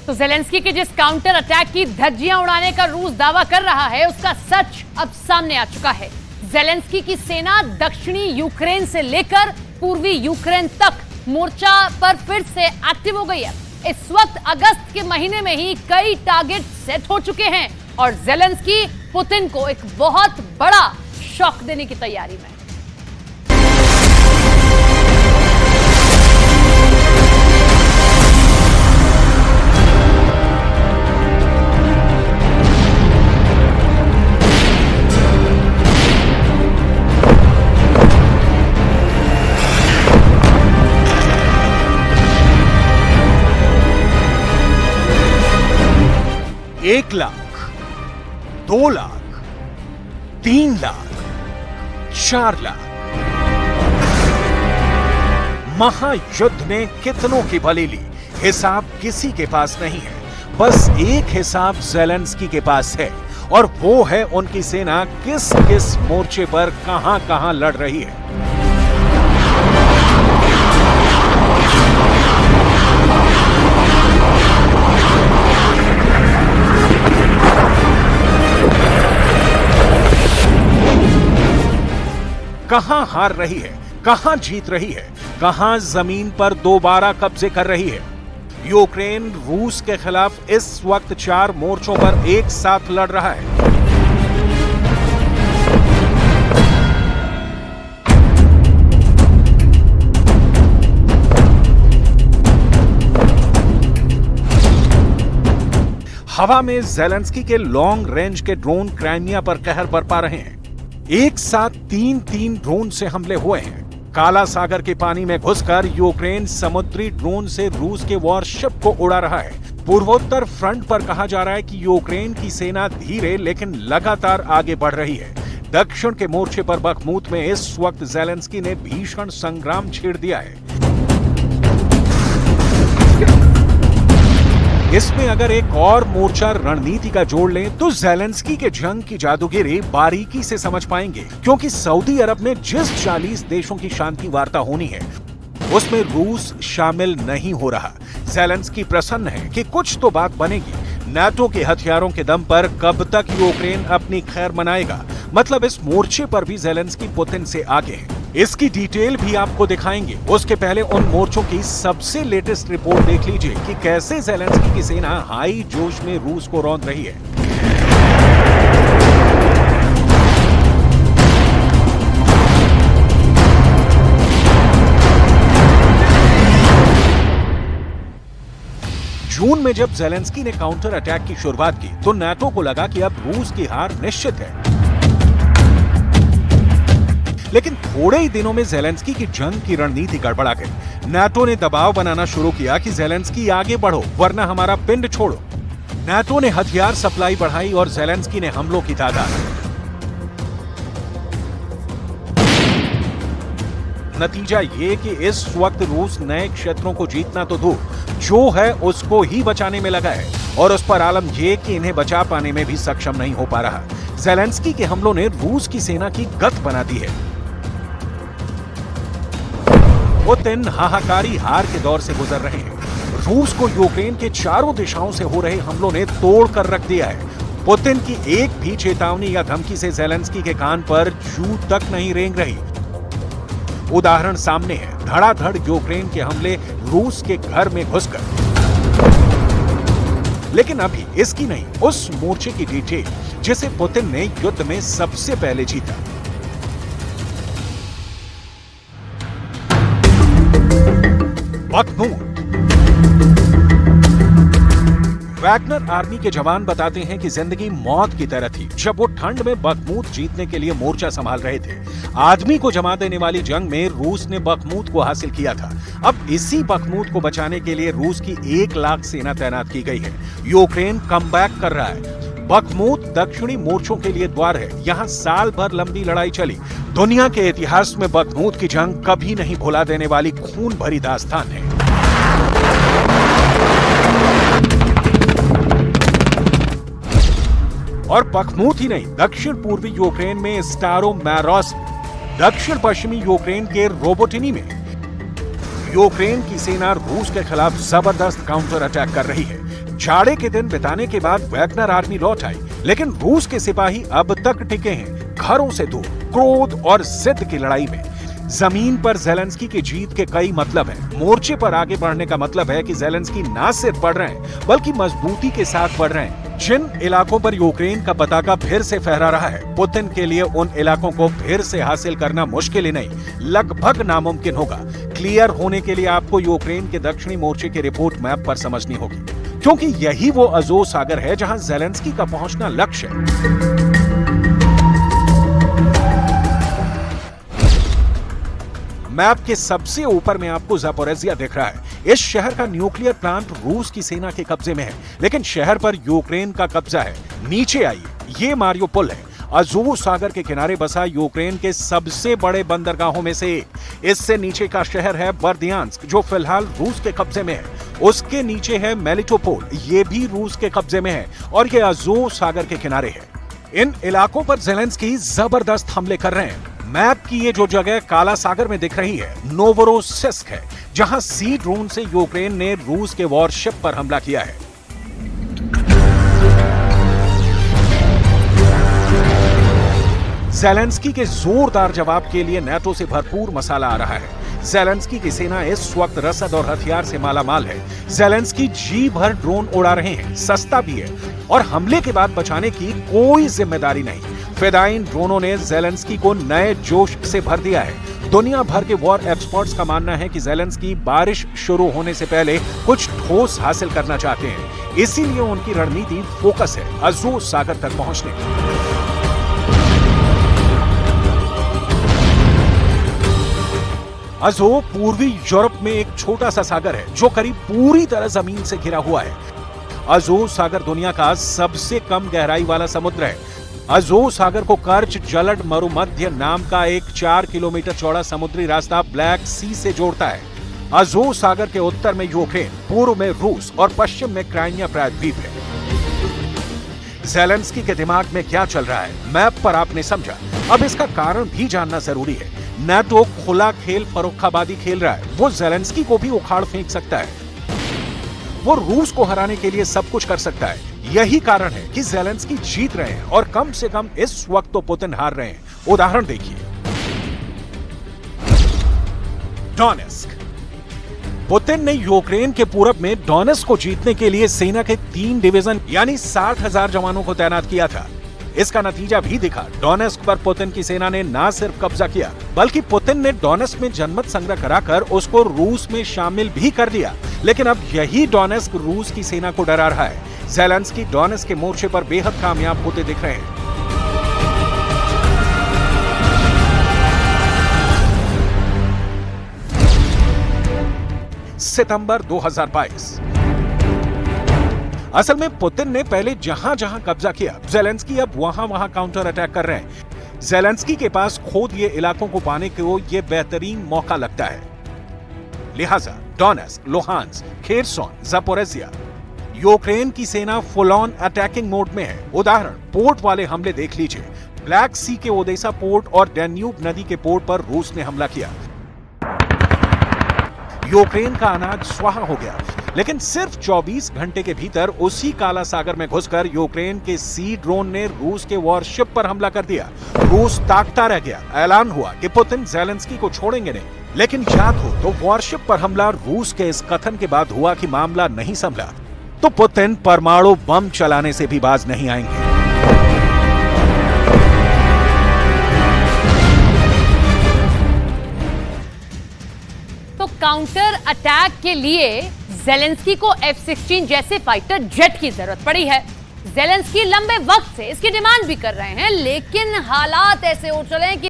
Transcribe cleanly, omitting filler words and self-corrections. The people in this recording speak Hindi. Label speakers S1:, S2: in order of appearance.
S1: तो ज़ेलेंस्की के जिस काउंटर अटैक की धज्जियां उड़ाने का रूस दावा कर रहा है, उसका सच अब सामने आ चुका है। ज़ेलेंस्की की सेना दक्षिणी यूक्रेन से लेकर पूर्वी यूक्रेन तक मोर्चा पर फिर से एक्टिव हो गई है। इस वक्त अगस्त के महीने में ही कई टारगेट सेट हो चुके हैं और ज़ेलेंस्की पुतिन को एक बहुत बड़ा शॉक देने की तैयारी में।
S2: एक लाख, 2 लाख, 3 लाख, 4 लाख। महायुद्ध ने कितनों की बलि ली, हिसाब किसी के पास नहीं है। बस एक हिसाब ज़ेलेंस्की के पास है और वो है उनकी सेना किस किस मोर्चे पर कहां कहां लड़ रही है। कहां हार रही है, कहां जीत रही है, कहां जमीन पर दोबारा कब्जे कर रही है। यूक्रेन रूस के खिलाफ इस वक्त 4 मोर्चों पर एक साथ लड़ रहा है। हवा में ज़ेलेंस्की के लॉन्ग रेंज के ड्रोन क्राइमिया पर कहर बरपा रहे हैं। एक साथ 3 ड्रोन से हमले हुए हैं। काला सागर के पानी में घुसकर यूक्रेन समुद्री ड्रोन से रूस के वॉरशिप को उड़ा रहा है। पूर्वोत्तर फ्रंट पर कहा जा रहा है कि यूक्रेन की सेना धीरे लेकिन लगातार आगे बढ़ रही है। दक्षिण के मोर्चे पर बखमूत में इस वक्त ज़ेलेंस्की ने भीषण संग्राम छेड़ दिया है। इसमें अगर एक और मोर्चा रणनीति का जोड़ लें तो ज़ेलेंस्की के जंग की जादूगिरी बारीकी से समझ पाएंगे, क्योंकि सऊदी अरब में जिस 40 देशों की शांति वार्ता होनी है उसमें रूस शामिल नहीं हो रहा। ज़ेलेंस्की प्रसन्न है कि कुछ तो बात बनेगी। नाटो के हथियारों के दम पर कब तक यूक्रेन अपनी खैर मनाएगा, मतलब इस मोर्चे पर भी ज़ेलेंस्की पुतिन से आगे है। इसकी डिटेल भी आपको दिखाएंगे। उसके पहले उन मोर्चों की सबसे लेटेस्ट रिपोर्ट देख लीजिए कि कैसे ज़ेलेंस्की की सेना हाई जोश में रूस को रौंद रही है। जून में जब ज़ेलेंस्की ने काउंटर अटैक की शुरुआत की तो नाटो को लगा कि अब रूस की हार निश्चित है। लेकिन थोड़े ही दिनों में ज़ेलेंस्की की जंग की रणनीति गड़बड़ा गई। नाटो ने दबाव बनाना शुरू किया कि ज़ेलेंस्की आगे बढ़ो वरना हमारा पिंड छोड़ो। नाटो ने हथियार सप्लाई बढ़ाई और ज़ेलेंस्की ने हमलों की तादाद। नतीजा ये कि इस वक्त रूस नए क्षेत्रों को जीतना तो दूर, जो है उसको ही बचाने में लगा है और उस पर आलम ये कि इन्हें बचा पाने में भी सक्षम नहीं हो पा रहा। ज़ेलेंस्की के हमलों ने रूस की सेना की गत बना दी है। पुतिन हाहाकारी हार के दौर से गुजर रहे हैं। रूस को यूक्रेन के चारों दिशाओं से हो रहे हमलों ने तोड़ कर रख दिया है। पुतिन की एक भी चेतावनी या धमकी से ज़ेलेंस्की के कान पर जू तक नहीं रेंग रही। उदाहरण सामने है, धड़ाधड़ यूक्रेन के हमले रूस के घर में घुसकर। लेकिन अभी इसकी नहीं, उस मोर्चे की डिटेल जिसे पुतिन ने युद्ध में सबसे पहले जीता। बखमूत। वैगनर आर्मी के जवान बताते हैं कि जिंदगी मौत की तरह थी जब वो ठंड में बखमूत जीतने के लिए मोर्चा संभाल रहे थे। आदमी को जमा देने वाली जंग में रूस ने बखमूत को हासिल किया था। अब इसी बखमूत को बचाने के लिए रूस की 1 लाख सेना तैनात की गई है। यूक्रेन कमबैक कर रहा है। बखमूत दक्षिणी मोर्चों के लिए द्वार है। यहाँ साल भर लंबी लड़ाई चली। दुनिया के इतिहास में बखमूत की जंग कभी नहीं भुला देने वाली खून भरी दास्तान है। और बखमूत ही नहीं, दक्षिण पूर्वी यूक्रेन में स्टारोमैरोस, दक्षिण पश्चिमी यूक्रेन के रोबोटिनी में यूक्रेन की सेना रूस के खिलाफ जबरदस्त काउंटर अटैक कर रही है। जाड़े के दिन बिताने के बाद वैगनर आर्मी लौट आई, लेकिन रूस के सिपाही अब तक टिके हैं घरों से दूर, क्रोध और जिद की लड़ाई में। जमीन पर ज़ेलेंस्की की जीत के कई मतलब हैं। मोर्चे पर आगे बढ़ने का मतलब है कि ज़ेलेंस्की ना सिर्फ बढ़ रहे हैं बल्कि मजबूती के साथ बढ़ रहे हैं। जिन इलाकों पर यूक्रेन का पताका फिर से फहरा रहा है, पुतिन के लिए उन इलाकों को फिर से हासिल करना मुश्किल ही नहीं, लगभग नामुमकिन होगा। क्लियर होने के लिए आपको यूक्रेन के दक्षिणी मोर्चे के रिपोर्ट मैप पर समझनी होगी, क्योंकि यही वो अज़ोव सागर है जहां ज़ेलेंस्की का पहुंचना लक्ष्य है। मैप के सबसे ऊपर में आपको ज़ापोरिज़िया दिख रहा है। इस शहर का न्यूक्लियर प्लांट रूस की सेना के कब्जे में है, लेकिन शहर पर यूक्रेन का कब्जा है। नीचे आइए, ये मारियोपोल है, अज़ोव सागर के किनारे बसा यूक्रेन के सबसे बड़े बंदरगाहों में से एक। इससे नीचे का शहर है बर्दियांस्क, जो फिलहाल रूस के कब्जे में है। उसके नीचे है मेलिटोपोल, ये भी रूस के कब्जे में है, और ये अज़ोव सागर के किनारे है। इन इलाकों पर ज़ेलेंस्की जबरदस्त हमले कर रहे हैं। मैप की ये जो जगह काला सागर में दिख रही है, नोवरोसिस्क है, जहां सी ड्रोन से यूक्रेन ने रूस के वॉरशिप पर हमला किया है। ज़ेलेंस्की के जोरदार जवाब के लिए नाटो से भरपूर मसाला आ रहा है। ज़ेलेंस्की की सेना इस वक्त रसद और हथियार से मालामाल है। ज़ेलेंस्की जी भर ड्रोन उड़ा रहे हैं, सस्ता भी है, और हमले के बाद बचाने की कोई जिम्मेदारी नहीं। फिदाइन ड्रोनों ने ज़ेलेंस्की को नए जोश से भर दिया है। दुनिया भर के वॉर एक्सपर्ट्स का मानना है कि ज़ेलेंस्की बारिश शुरू होने से पहले कुछ ठोस हासिल करना चाहते हैं, इसीलिए उनकी रणनीति फोकस है अज़ोव सागर तक पहुंचने की। अज़ोव पूर्वी यूरोप में एक छोटा सा सागर है जो करीब पूरी तरह जमीन से घिरा हुआ है। अज़ोव सागर दुनिया का सबसे कम गहराई वाला समुद्र है। अज़ोव सागर को कर्च जलद मरुमध्य नाम का एक 4 किलोमीटर चौड़ा समुद्री रास्ता ब्लैक सी से जोड़ता है। अज़ोव सागर के उत्तर में यूक्रेन, पूर्व में रूस और पश्चिम में क्राइमिया प्रायद्वीप है। ज़ेलेंस्की के दिमाग में क्या चल रहा है, मैप पर आपने समझा। अब इसका कारण भी जानना जरूरी है। नाटो खुला खेल फरोख्ताबादी खेल रहा है। वो ज़ेलेंस्की को भी उखाड़ फेंक सकता है, वो रूस को हराने के लिए सब कुछ कर सकता है। यही कारण है कि ज़ेलेंस्की जीत रहे हैं और कम से कम इस वक्त तो पुतिन हार रहे हैं। उदाहरण देखिए, डोनेस्क। पुतिन ने यूक्रेन के पूरब में डोनेस्क को जीतने के लिए सेना के 3 डिवीजन यानी 60,000 जवानों को तैनात किया था। इसका नतीजा भी दिखा। डोनेस्क पर पुतिन की सेना ने न सिर्फ कब्जा किया, बल्कि पुतिन ने डोनेस्क में जनमत संग्रह कराकर उसको रूस में शामिल भी कर दिया। लेकिन अब यही डोनेस्क रूस की सेना को डरा रहा है। ज़ेलेंस्की डोनेस्क के मोर्चे पर बेहद कामयाब होते दिख रहे हैं। सितंबर 2022। असल में पुतिन ने पहले जहां जहां कब्जा किया, ज़ेलेंस्की अब वहां वहां काउंटर अटैक कर रहे हैं। ज़ेलेंस्की के पास खुद ये इलाकों को पाने को ये बेहतरीन मौका लगता है। लिहाजा Donetsk, Luhansk, Kherson, Zaporizhzhia, Ukraine की सेना फुल ऑन अटैकिंग मोड में है। उदाहरण, पोर्ट वाले हमले देख लीजिए। ब्लैक सी के ओदेसा पोर्ट और डैन्यूब नदी के पोर्ट पर रूस ने हमला किया। यूक्रेन का अनाज स्वाहा हो गया, लेकिन सिर्फ 24 घंटे के भीतर उसी काला सागर में घुसकर यूक्रेन के सी ड्रोन ने रूस के वॉरशिप पर हमला कर दिया। रूस ताकता रह गया। ऐलान हुआ कि पुतिन ज़ेलेंस्की को छोड़ेंगे नहीं। लेकिन याद हो तो वॉरशिप पर हमला रूस के इस कथन के बाद हुआ कि मामला नहीं संभला तो पुतिन परमाणु बम चलाने से भी बाज नहीं आएंगे।
S1: तो काउंटर अटैक के लिए ज़ेलेंस्की को F-16 जैसे फाइटर जेट की जरूरत पड़ी है। ज़ेलेंस्की लंबे वक्त से इसकी डिमांड भी कर रहे हैं, लेकिन हालात ऐसे हो चले कि